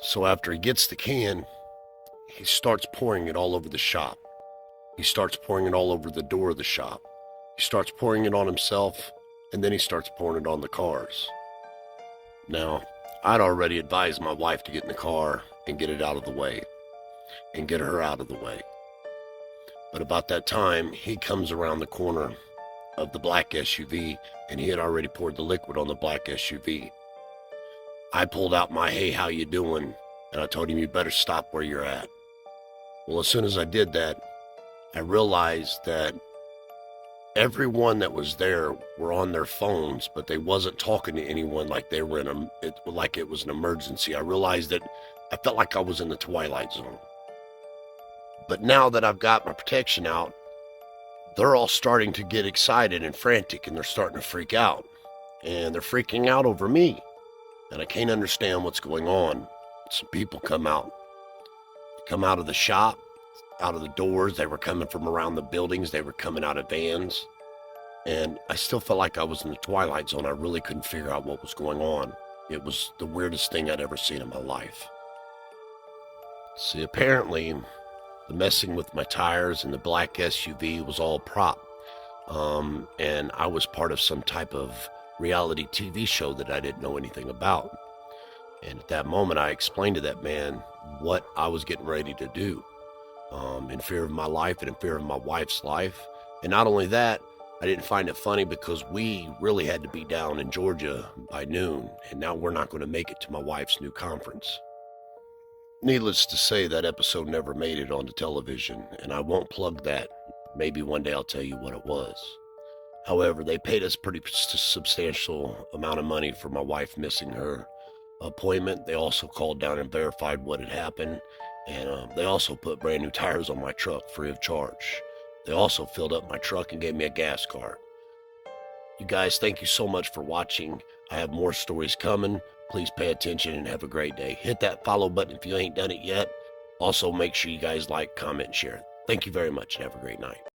So after he gets the can, he starts pouring it all over the shop. He starts pouring it all over the door of the shop. He starts pouring it on himself, and then he starts pouring it on the cars. Now, I'd already advised my wife to get in the car and get it out of the way, and get her out of the way. But about that time, he comes around the corner of the black SUV, and he had already poured the liquid on the black SUV. I pulled out my "Hey, how you doing?" and I told him, "You better stop where you're at." Well, as soon as I did that, I realized that everyone that was there were on their phones, but they wasn't talking to anyone like they were like it was an emergency. I realized that I felt like I was in the Twilight Zone. But now that I've got my protection out, they're all starting to get excited and frantic, and they're starting to freak out. And they're freaking out over me. And I can't understand what's going on. Some people come out of the shop, out of the doors. They were coming from around the buildings. They were coming out of vans. And I still felt like I was in the Twilight Zone. I really couldn't figure out what was going on. It was the weirdest thing I'd ever seen in my life. See, apparently, the messing with my tires and the black SUV was all prop. And I was part of some type of reality TV show that I didn't know anything about. And at that moment, I explained to that man what I was getting ready to do, in fear of my life and in fear of my wife's life. And not only that, I didn't find it funny because we really had to be down in Georgia by noon, and now we're not going to make it to my wife's new conference. Needless to say, that episode never made it onto television, and I won't plug that. Maybe one day I'll tell you what it was. However, they paid us pretty substantial amount of money for my wife missing her appointment. They also called down and verified what had happened, and they also put brand new tires on my truck free of charge. They also filled up my truck and gave me a gas card. You guys, thank you so much for watching. I have more stories coming. Please pay attention and have a great day. Hit that follow button if you ain't done it yet. Also, make sure you guys like, comment, and share. Thank you very much and have a great night.